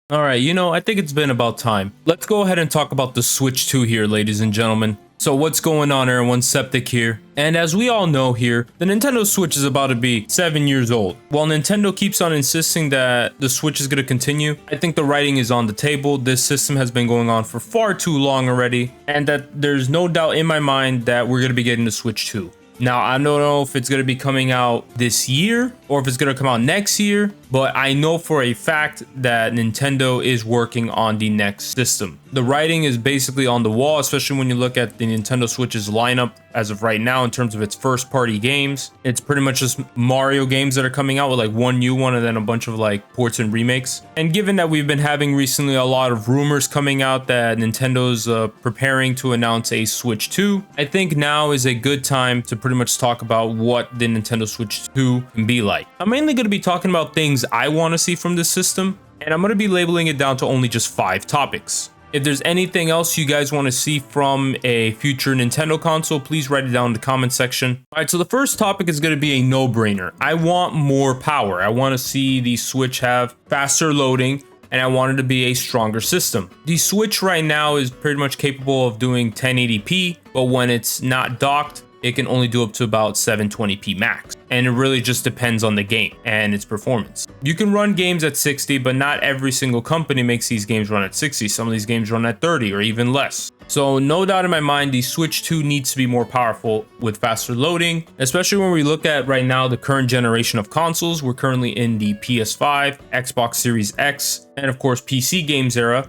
Alright, I think it's been about time. Let's go ahead and talk about the Switch 2 here, ladies and gentlemen. So what's going on, everyone? Septic here. And as we all know here, the Nintendo Switch is about to be 7 years old. While Nintendo keeps on insisting that the Switch is going to continue, I think the writing is on the table. This system has been going on for far too long already, and that there's no doubt in my mind that we're going to be getting the Switch 2. Now, I don't know if it's going to be coming out this year or if it's going to come out next year, but I know for a fact that Nintendo is working on the next system. The writing is basically on the wall, especially when you look at the Nintendo Switch's lineup as of right now in terms of its first party games. It's pretty much just Mario games that are coming out with like one new one and then a bunch of like ports and remakes. And given that we've been having recently a lot of rumors coming out that Nintendo's preparing to announce a Switch 2, I think now is a good time to pretty much talk about what the Nintendo Switch 2 can be like. I'm mainly going to be talking about things I want to see from this system, and I'm going to be labeling it down to only just 5 topics. If there's anything else you guys want to see from a future Nintendo console, please write it down in the comment section. All right, so the first topic is going to be a no-brainer. I want more power. I want to see the Switch have faster loading, and I want it to be a stronger system. The Switch right now is pretty much capable of doing 1080p, but when it's not docked, it can only do up to about 720p max. And it really just depends on the game and its performance. You can run games at 60, but not every single company makes these games run at 60. Some of these games run at 30 or even less. So no doubt in my mind, the Switch 2 needs to be more powerful with faster loading, especially when we look at right now the current generation of consoles. We're currently in the PS5, Xbox Series X, and of course PC games era.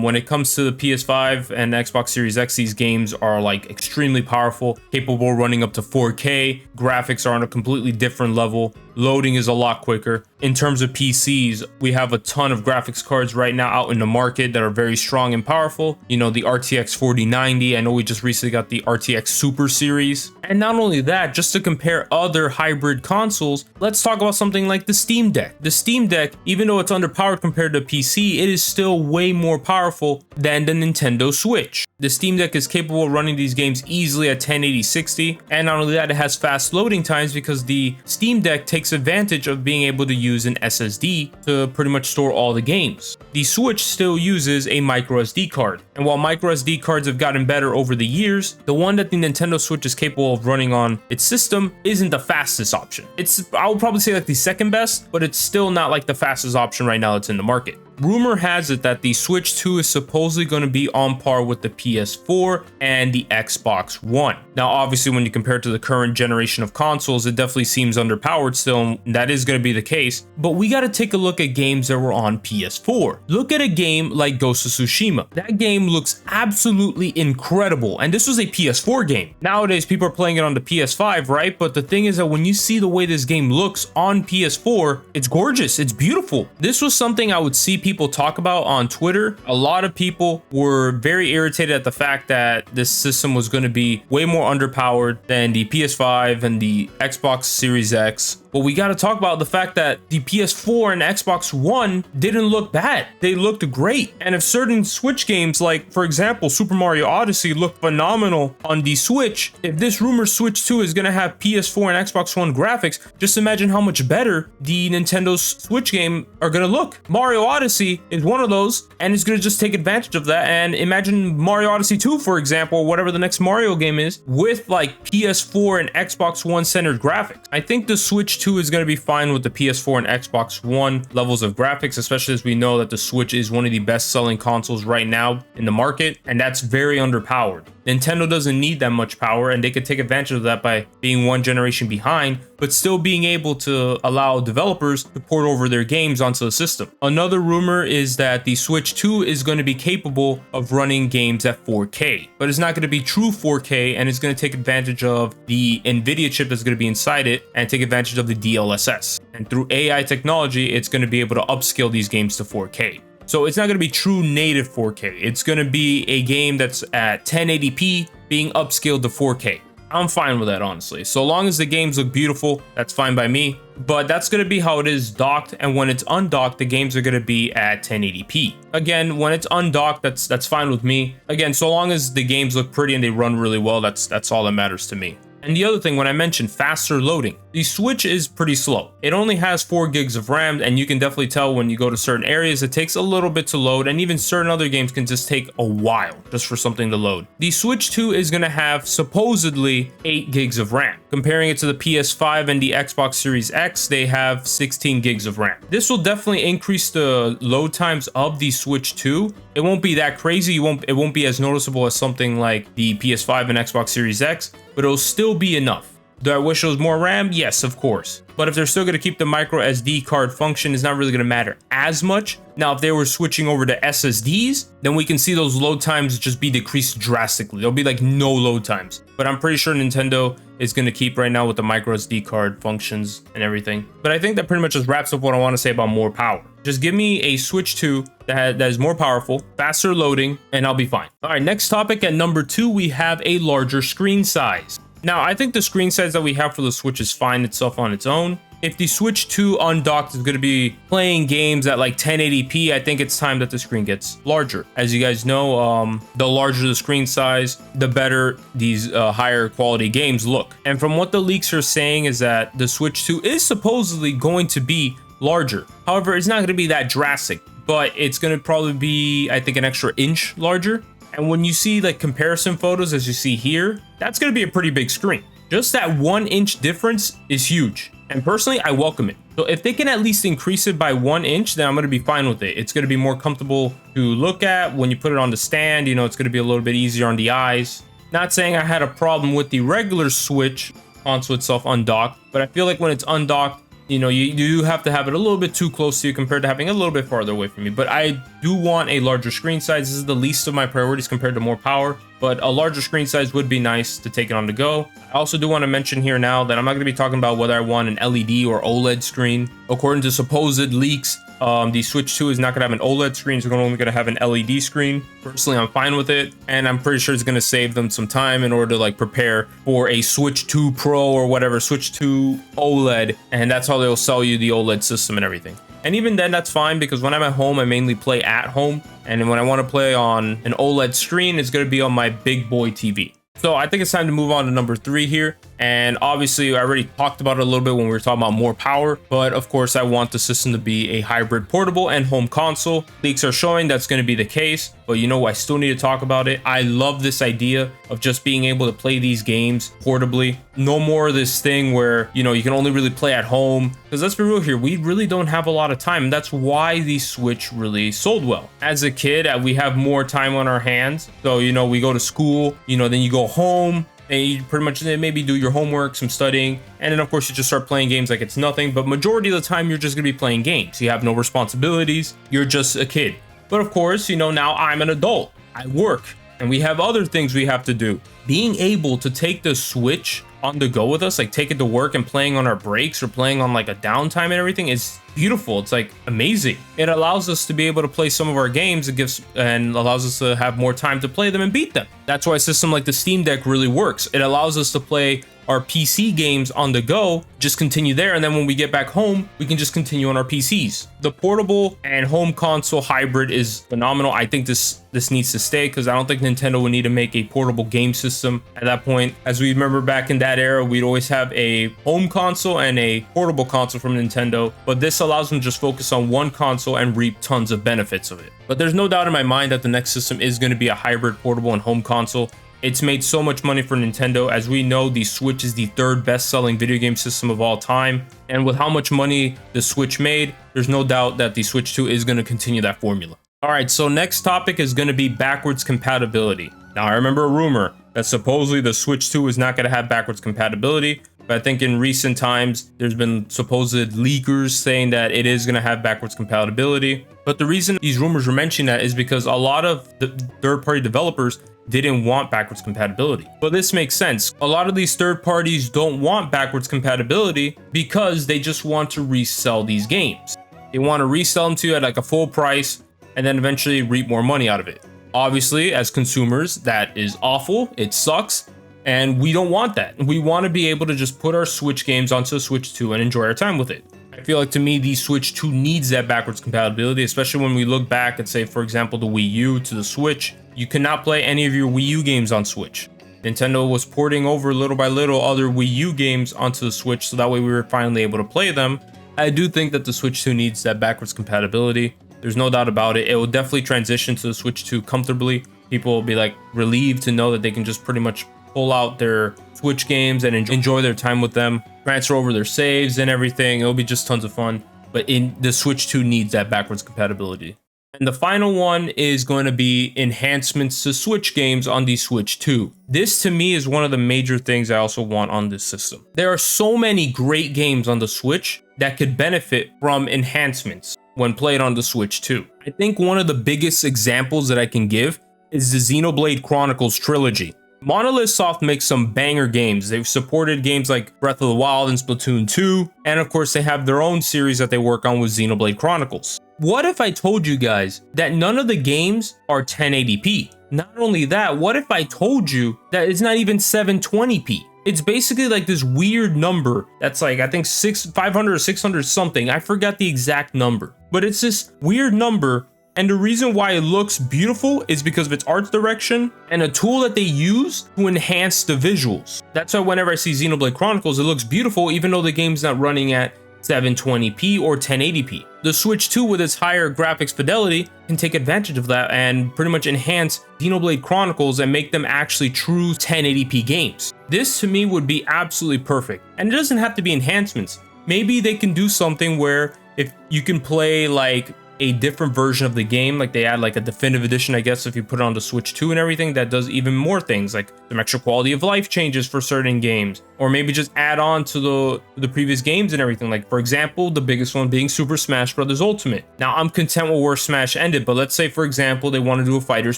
When it comes to the PS5 and Xbox Series X, these games are like extremely powerful, capable of running up to 4K. Graphics are on a completely different level. Loading is a lot quicker. In terms of PCs, we have a ton of graphics cards right now out in the market that are very strong and powerful. The RTX 4090. I know we just recently got the RTX Super Series. And not only that, just to compare other hybrid consoles, let's talk about something like the Steam Deck. The Steam Deck, even though it's underpowered compared to PC, it is still way more powerful than the Nintendo Switch. The Steam Deck is capable of running these games easily at 1080-60, and not only that, it has fast loading times because the Steam Deck takes advantage of being able to use an SSD to pretty much store all the games. The Switch still uses a micro SD card, and while micro SD cards have gotten better over the years, the one that the Nintendo Switch is capable of running on its system isn't the fastest option. I would probably say like the second best, but it's still not like the fastest option right now that's in the market. Rumor has it that the Switch 2 is supposedly going to be on par with the PS4 and the Xbox One. Now, obviously, when you compare it to the current generation of consoles, it definitely seems underpowered still, and that is going to be the case. But we got to take a look at games that were on PS4. Look at a game like Ghost of Tsushima. That game looks absolutely incredible, and this was a PS4 game. Nowadays, people are playing it on the PS5, right? But the thing is that when you see the way this game looks on PS4, it's gorgeous, it's beautiful. This was something I would see people talk about on Twitter. A lot of people were very irritated at the fact that this system was going to be way more underpowered than the PS5 and the Xbox Series X. But we got to talk about the fact that the PS4 and Xbox One didn't look bad. They looked great. And if certain Switch games, like for example, Super Mario Odyssey, looked phenomenal on the Switch, if this rumored Switch 2 is going to have PS4 and Xbox One graphics, just imagine how much better the Nintendo Switch game are going to look. Mario Odyssey is one of those, and it's going to just take advantage of that. And imagine Mario Odyssey 2, for example, or whatever the next Mario game is, with like PS4 and Xbox One centered graphics. I think the Switch 2 is going to be fine with the PS4 and Xbox One levels of graphics, especially as we know that the Switch is one of the best selling consoles right now in the market, and that's very underpowered. Nintendo doesn't need that much power, and they could take advantage of that by being one generation behind, but still being able to allow developers to port over their games onto the system. Another rumor is that the Switch 2 is going to be capable of running games at 4K, but it's not going to be true 4K, and it's going to take advantage of the NVIDIA chip that's going to be inside it and take advantage of the DLSS. And through AI technology, it's going to be able to upscale these games to 4K. So it's not going to be true native 4K. It's going to be a game that's at 1080p being upscaled to 4K. I'm fine with that, honestly. So long as the games look beautiful, that's fine by me. But that's going to be how it is docked, and when it's undocked, the games are going to be at 1080p. Again, when it's undocked, that's fine with me. Again, so long as the games look pretty and they run really well, that's all that matters to me. And the other thing, when I mentioned faster loading, The Switch is pretty slow. It only has 4 gigs of RAM, and you can definitely tell when you go to certain areas, it takes a little bit to load, and even certain other games can just take a while just for something to load. The Switch 2 is going to have supposedly 8 gigs of RAM. Comparing it to the PS5 and the Xbox Series X, they have 16 gigs of RAM. This will definitely increase the load times of the Switch 2. It won't be that crazy. It won't be as noticeable as something like the PS5 and Xbox Series X, but it'll still be enough. Do I wish it was more RAM? Yes, of course. But if they're still going to keep the micro SD card function, it's not really going to matter as much. Now, if they were switching over to SSDs, then we can see those load times just be decreased drastically. There'll be like no load times. But I'm pretty sure Nintendo is going to keep right now with the micro SD card functions and everything. But I think that pretty much just wraps up what I want to say about more power. Just give me a Switch 2 that is more powerful, faster loading, and I'll be fine. All right, next topic at number 2, we have a larger screen size. Now, I think the screen size that we have for the Switch is fine itself on its own. If the Switch 2 undocked is going to be playing games at like 1080p, I think it's time that the screen gets larger. As you guys know, the larger the screen size, the better these higher quality games look. And from what the leaks are saying is that the Switch 2 is supposedly going to be larger. However, it's not going to be that drastic, but it's going to probably be, I think, an extra inch larger. And when you see like comparison photos, as you see here, that's going to be a pretty big screen. Just that 1 inch difference is huge. And personally, I welcome it. So if they can at least increase it by 1 inch, then I'm going to be fine with it. It's going to be more comfortable to look at when you put it on the stand. You know, it's going to be a little bit easier on the eyes. Not saying I had a problem with the regular Switch console itself undocked, but I feel like when it's undocked, you know, you do have to have it a little bit too close to you compared to having it a little bit farther away from you. But I do want a larger screen size. This is the least of my priorities compared to more power, but a larger screen size would be nice to take it on the go. I also do want to mention here now that I'm not going to be talking about whether I want an LED or OLED screen. According to supposed leaks, the Switch 2 is not going to have an OLED screen, so we're only going to have an LED screen. Personally, I'm fine with it, and I'm pretty sure it's going to save them some time in order to like prepare for a Switch 2 Pro or whatever, Switch 2 OLED, and that's how they'll sell you the OLED system and everything. And even then, that's fine, because when I'm at home, I mainly play at home, and when I want to play on an OLED screen, it's going to be on my big boy TV. So I think it's time to move on to number 3 here. And obviously, I already talked about it a little bit when we were talking about more power. But of course, I want the system to be a hybrid portable and home console. Leaks are showing that's going to be the case. But you know, I still need to talk about it. I love this idea of just being able to play these games portably. No more of this thing where, you know, you can only really play at home. Because let's be real here, we really don't have a lot of time. And that's why the Switch really sold well. As a kid, we have more time on our hands. So, you know, we go to school, you know, then you go home. And you pretty much maybe do your homework, some studying, and then of course you just start playing games like it's nothing. But majority of the time you're just gonna be playing games. You have no responsibilities. You're just a kid. But of course, you know, now I'm an adult. I work, and we have other things we have to do. Being able to take the Switch on the go with us, like take it to work and playing on our breaks or playing on like a downtime and everything, is beautiful. It's like amazing. It allows us to be able to play some of our games. It gives and allows us to have more time to play them and beat them. That's why a system like the Steam Deck really works. It allows us to play our PC games on the go, just continue there, and then when we get back home, we can just continue on our PCs. The portable and home console hybrid is phenomenal. I think this needs to stay, because I don't think Nintendo would need to make a portable game system at that point. As we remember back in that era, we'd always have a home console and a portable console from Nintendo, but this allows them to just focus on one console and reap tons of benefits of it. But there's no doubt in my mind that the next system is going to be a hybrid portable and home console. It's made so much money for Nintendo. As we know, the Switch is the 3rd best-selling video game system of all time. And with how much money the Switch made, there's no doubt that the Switch 2 is going to continue that formula. All right, so next topic is going to be backwards compatibility. Now, I remember a rumor that supposedly the Switch 2 is not going to have backwards compatibility. But I think in recent times, there's been supposed leakers saying that it is going to have backwards compatibility. But the reason these rumors were mentioning that is because a lot of the third-party developers didn't want backwards compatibility. But this makes sense. A lot of these third parties don't want backwards compatibility because they just want to resell these games. They want to resell them to you at like a full price and then eventually reap more money out of it. Obviously, as consumers, that is awful. It sucks. And we don't want that. We want to be able to just put our Switch games onto Switch 2 and enjoy our time with it. I feel like, to me, the Switch 2 needs that backwards compatibility, especially when we look back and say, for example, the Wii U to the Switch. You cannot play any of your Wii U games on Switch. Nintendo was porting over little by little other Wii U games onto the Switch, so that way we were finally able to play them. I do think that the Switch 2 needs that backwards compatibility. There's no doubt about it. It will definitely transition to the Switch 2 comfortably. People will be like relieved to know that they can just pretty much pull out their Switch games and enjoy their time with them, transfer over their saves and everything. It'll be just tons of fun. But the Switch 2 needs that backwards compatibility. And the final one is going to be enhancements to Switch games on the Switch 2. This to me is one of the major things I also want on this system. There are so many great games on the Switch that could benefit from enhancements when played on the Switch 2. I think one of the biggest examples that I can give is the Xenoblade Chronicles trilogy. Monolith Soft makes some banger games. They've supported games like Breath of the Wild and Splatoon 2, and of course they have their own series that they work on with Xenoblade Chronicles. What if I told you guys that none of the games are 1080p? Not only that, what if I told you that it's not even 720p? It's basically like this weird number that's like, I think 500 or 600 something. I forgot the exact number, but it's this weird number. And the reason why it looks beautiful is because of its art direction and a tool that they use to enhance the visuals. That's why whenever I see Xenoblade Chronicles, it looks beautiful even though the game's not running at 720p or 1080p. The Switch 2 with its higher graphics fidelity can take advantage of that and pretty much enhance Xenoblade Chronicles and make them actually true 1080p games. This to me would be absolutely perfect. And it doesn't have to be enhancements. Maybe they can do something where if you can play like a different version of the game, like they add like a definitive edition, I guess, if you put it on the Switch 2 and everything, that does even more things, like some extra quality of life changes for certain games, or maybe just add on to the previous games and everything. Like for example, the biggest one being Super Smash Bros. Ultimate. Now I'm content with where Smash ended, but let's say for example they want to do a Fighters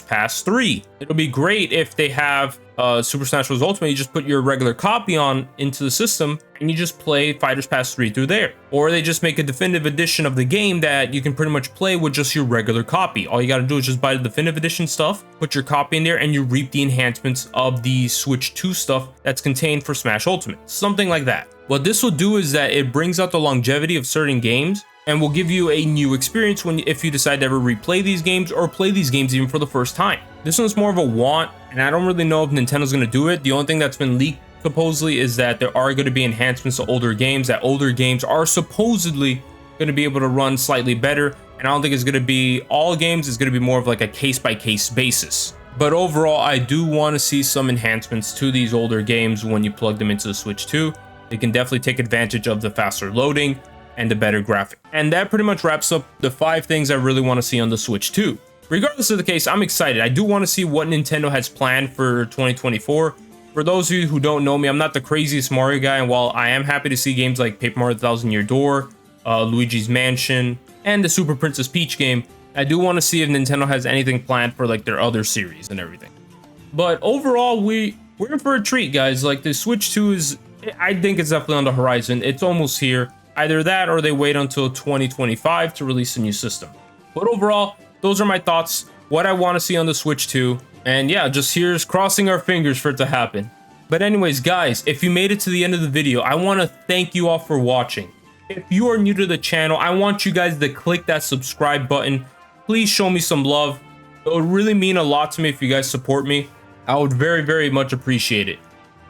Pass 3. It'll be great if they have Super Smash Bros. Ultimate, you just put your regular copy on into the system and you just play Fighters Pass 3 through there. Or they just make a definitive edition of the game that you can pretty much play with just your regular copy. All you got to do is just buy the definitive edition stuff, put your copy in there, and you reap the enhancements of the Switch 2 stuff that's contained for Smash Ultimate. Something like that. What this will do is that it brings out the longevity of certain games and will give you a new experience if you decide to ever replay these games or play these games even for the first time. This one's more of a want, and I don't really know if Nintendo's going to do it. The only thing that's been leaked supposedly is that there are going to be enhancements to older games, that older games are supposedly going to be able to run slightly better, and I don't think it's going to be all games. It's going to be more of like a case-by-case basis. But overall, I do want to see some enhancements to these older games when you plug them into the Switch 2. They can definitely take advantage of the faster loading and the better graphic. And that pretty much wraps up the 5 things I really want to see on the Switch 2. Regardless of the case, I'm excited. I do want to see what Nintendo has planned for 2024. For those of you who don't know me, I'm not the craziest Mario guy, and while I am happy to see games like Paper Mario: The Thousand Year Door, Luigi's Mansion, and the Super Princess Peach game, I do want to see if Nintendo has anything planned for like their other series and everything. But overall, we're in for a treat, guys. Like the Switch 2 is, I think it's definitely on the horizon. It's almost here. Either that or they wait until 2025 to release a new system. But overall, those are my thoughts, what I want to see on the Switch 2. And yeah, just here's crossing our fingers for it to happen. But anyways, guys, if you made it to the end of the video, I want to thank you all for watching. If you are new to the channel, I want you guys to click that subscribe button. Please show me some love. It would really mean a lot to me if you guys support me. I would very, very much appreciate it.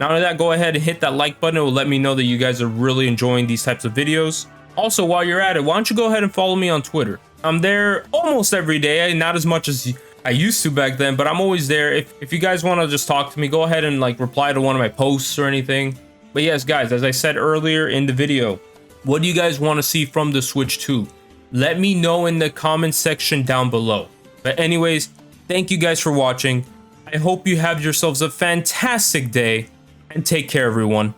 Not only that, go ahead and hit that like button. It will let me know that you guys are really enjoying these types of videos. Also, while you're at it, why don't you go ahead and follow me on Twitter? I'm there almost every day, not as much as I used to back then, but I'm always there. If you guys want to just talk to me, go ahead and like reply to one of my posts or anything. But yes, guys, as I said earlier in the video, what do you guys want to see from the Switch 2? Let me know in the comment section down below. But anyways, thank you guys for watching. I hope you have yourselves a fantastic day, and take care, everyone.